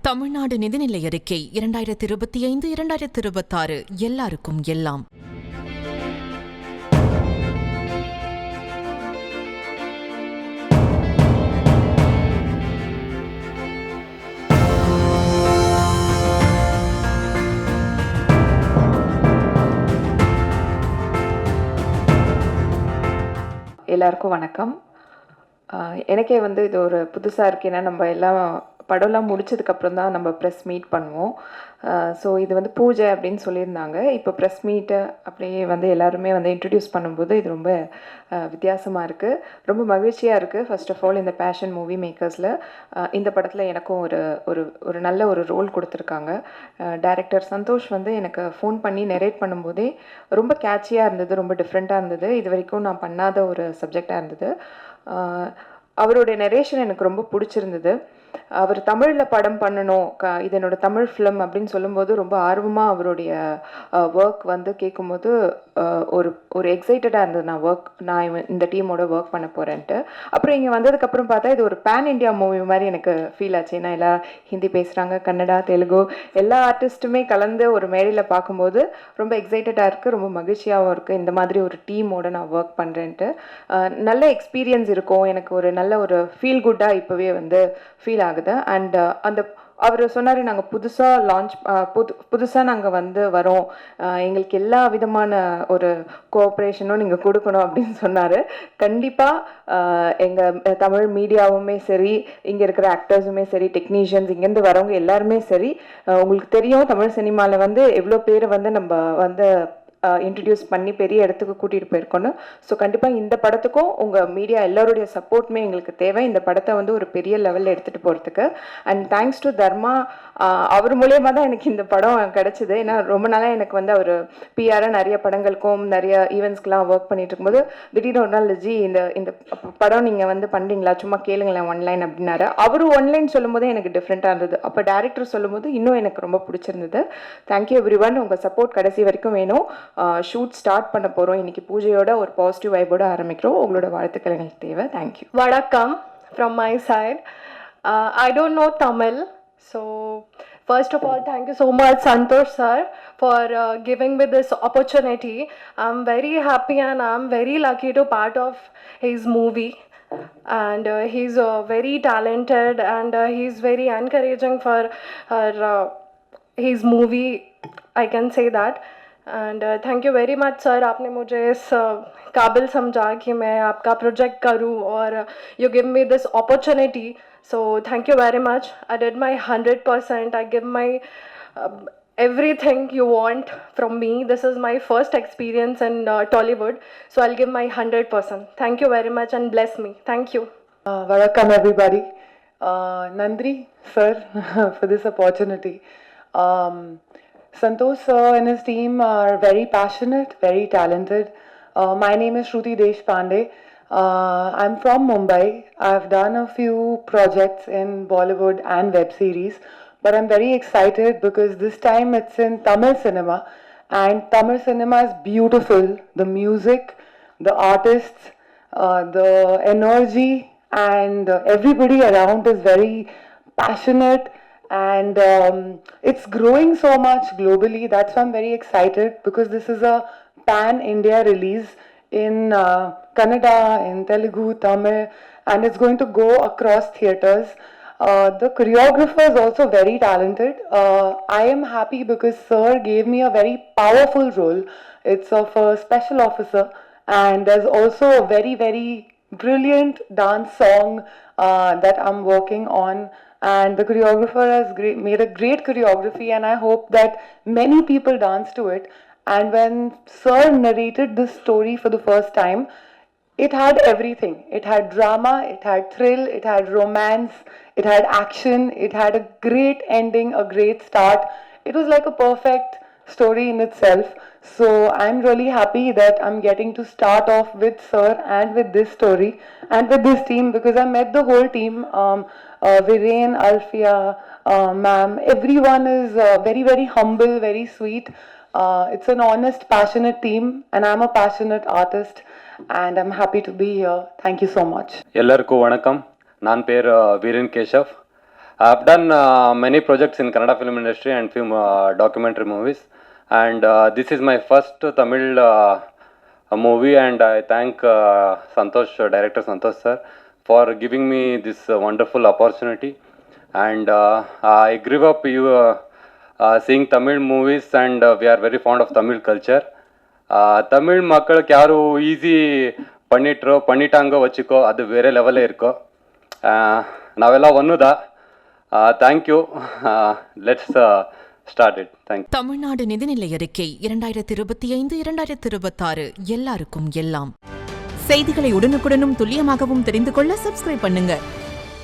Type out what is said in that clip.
தமிழ்நாடு நிதிநிலை அறிக்கை 2025-2026 எல்லாருக்கும் எல்லாம். எல்லாருக்கும் வணக்கம். எனக்கே இது ஒரு புதுசாக இருக்குது. ஏன்னா நம்ம எல்லாம் படம்லாம் முடிச்சதுக்கப்புறம் தான் நம்ம ப்ரெஸ் மீட் பண்ணுவோம். ஸோ இது பூஜை அப்படின்னு சொல்லியிருந்தாங்க. இப்போ ப்ரெஸ் மீட்டை அப்படியே எல்லாருமே இன்ட்ரடியூஸ் பண்ணும்போது இது ரொம்ப வித்தியாசமாக இருக்குது, ரொம்ப மகிழ்ச்சியாக இருக்குது. ஃபர்ஸ்ட் ஆஃப் ஆல் இந்த பேஷன் மூவி மேக்கர்ஸில் இந்த படத்தில் எனக்கும் ஒரு ஒரு ஒரு நல்ல ஒரு ரோல் கொடுத்துருக்காங்க. டைரக்டர் சந்தோஷ் எனக்கு ஃபோன் பண்ணி நெரேட் பண்ணும்போதே ரொம்ப கேட்சியாக இருந்தது, ரொம்ப டிஃப்ரெண்ட்டாக இருந்தது. இது வரைக்கும் நான் பண்ணாத ஒரு சப்ஜெக்டாக இருந்தது. அவருடைய நெரேஷன் எனக்கு ரொம்ப பிடிச்சிருந்தது. அவர் தமிழில் படம் பண்ணணும், இது என்னோடய தமிழ் ஃபிலிம் அப்படின்னு சொல்லும்போது ரொம்ப ஆர்வமாக அவருடைய ஒர்க் கேட்கும்போது ஒரு ஒரு எக்ஸைட்டடாக இருந்தது. நான் இந்த டீமோட ஒர்க் பண்ண போகிறேன்ட்டு. அப்புறம் இங்கே வந்ததுக்கப்புறம் பார்த்தா இது ஒரு பேன் இண்டியா மூவி மாதிரி எனக்கு ஃபீல் ஆச்சு. ஏன்னா எல்லாம் ஹிந்தி பேசுகிறாங்க, கன்னடா, தெலுங்கு எல்லா ஆர்டிஸ்ட்டுமே கலந்து ஒரு மேடையில் பார்க்கும்போது ரொம்ப எக்ஸைட்டடாக இருக்குது, ரொம்ப மகிழ்ச்சியாகவும் இருக்குது. இந்த மாதிரி ஒரு டீமோட நான் ஒர்க் பண்ணுறேன்ட்டு நல்ல எக்ஸ்பீரியன்ஸ் இருக்கும். எனக்கு ஒரு நல்ல ஒரு ஃபீல் குட்டாக இப்போவே ஃபீல் ஆகுது. அண்ட் அந்த அவர் சொன்னார், நாங்கள் புதுசாக நாங்கள் வரோம், எங்களுக்கு எல்லா விதமான ஒரு கோஆப்ரேஷனும் நீங்கள் கொடுக்கணும் அப்படின்னு சொன்னார். கண்டிப்பாக எங்கள் தமிழ் மீடியாவுமே சரி, இங்கே இருக்கிற ஆக்டர்ஸுமே சரி, டெக்னீஷியன்ஸ், இங்கேருந்து வரவங்க எல்லாருமே சரி, உங்களுக்கு தெரியும் தமிழ் சினிமாவில் எவ்வளோ பேர் நம்ம இன்ட்ரடியூஸ் பண்ணி பெரிய இடத்துக்கு கூட்டிகிட்டு போயிருக்கோன்னு. ஸோ கண்டிப்பாக இந்த படத்துக்கும் உங்கள் மீடியா எல்லோருடைய சப்போர்ட்டுமே எங்களுக்கு தேவை, இந்த படத்தை ஒரு பெரிய லெவலில் எடுத்துகிட்டு போகிறதுக்கு. அண்ட் தேங்க்ஸ் டு தர்மா, அவர் மூலயமா தான் எனக்கு இந்த படம் கிடச்சிது. ஏன்னா ரொம்ப நாளாக எனக்கு அவர் பிஆராக நிறைய படங்களுக்கும் நிறைய ஈவெண்ட்ஸ்க்கெலாம் ஒர்க் பண்ணிட்டு இருக்கும்போது திடீர்னு ஒரு நாள் ஜி இந்த படம் நீங்கள் பண்ணுறீங்களா, சும்மா கேளுங்களேன் ஒன்லைன் அப்படின்னாரு. அவர் ஒன்லைன் சொல்லும் போதே எனக்கு டிஃப்ரெண்ட்டாக இருந்தது. அப்போ டேரக்டர் சொல்லும் போது இன்னும் எனக்கு ரொம்ப பிடிச்சிருந்தது. Thank you every one. உங்கள் சப்போர்ட் கடைசி வரைக்கும் வேணும். ஷூட் ஸ்டார்ட் பண்ண போகிறோம் இன்னைக்கு. பூஜையோட ஒரு பாசிட்டிவ் வைபோட ஆரம்பிக்கிறோம். உங்களோட வாழ்த்துக்கள் எங்களுக்கு தேவை. Thank you. Vanakkam from my side. I don't know Tamil, so first of all, thank you so much, Santosh sir, for giving me this opportunity. I'm very happy and I'm very lucky to part of his movie. And he's very talented and he's very encouraging for his movie, I can say that. And thank you very much sir, आपने मुझे इस काबिल समझा कि मैं आपका project करूं और you give me this opportunity. So thank you very much. I did my 100%. I give my everything you want from me. This is my first experience in Tollywood, so I'll give my 100%. Thank you very much and bless me. Thank you. Welcome everybody. Nandri sir for this opportunity. Santosh sir and his team are very passionate, very talented. My name is Shruti Deshpande. I'm from Mumbai. I've done a few projects in Bollywood and web series, but I'm very excited because this time it's in Tamil cinema, and Tamil cinema is beautiful. The music, the artists, the energy, and everybody around is very passionate. And it's growing so much globally. That's why I'm very excited, because this is a pan-India release in Kannada, in Telugu, Tamil, and it's going to go across theatres. The choreographer is also very talented. I am happy because sir gave me a very powerful role. It's of a special officer, and there's also a very, very brilliant dance song that I'm working on. And the choreographer has made a great choreography, and I hope that many people dance to it. And when sir narrated this story for the first time, it had everything. It had drama, it had thrill, it had romance, it had action, it had a great ending, a great start. It was like a perfect story in itself. So I'm really happy that I'm getting to start off with sir and with this story and with this team, because I met the whole team. Viren, Alfia, ma'am, everyone is very, very humble, very sweet. It's an honest, passionate team, and I'm a passionate artist, and I'm happy to be here. Thank you so much. எல்லாருக்கும் வணக்கம். நான் பேர் வீரன் Keshav. I've done many projects in Kannada film industry and film documentary movies, and this is my first Tamil movie, and I thank Santosh, director Santosh sir, for giving me this wonderful opportunity. And I grew up seeing Tamil movies, and we are very fond of Tamil culture. Tamil மக்களுக்கு யாரும் easy பண்ணிட்டாங்க வச்சுக்கோ, அது வேறு லெவலே இருக்கும். நாவெல்லாம் ஒன்றுதா. Thank you. Let's start it. Thank. Tamil Nadu நிதிநிலை அறிக்கை 2025-2026 எல்லாருக்கும் எல்லாம். செய்திகளை உடனுக்குடனும் துல்லியமாகவும் தெரிந்து கொள்ள சப்ஸ்கிரைப் பண்ணுங்க.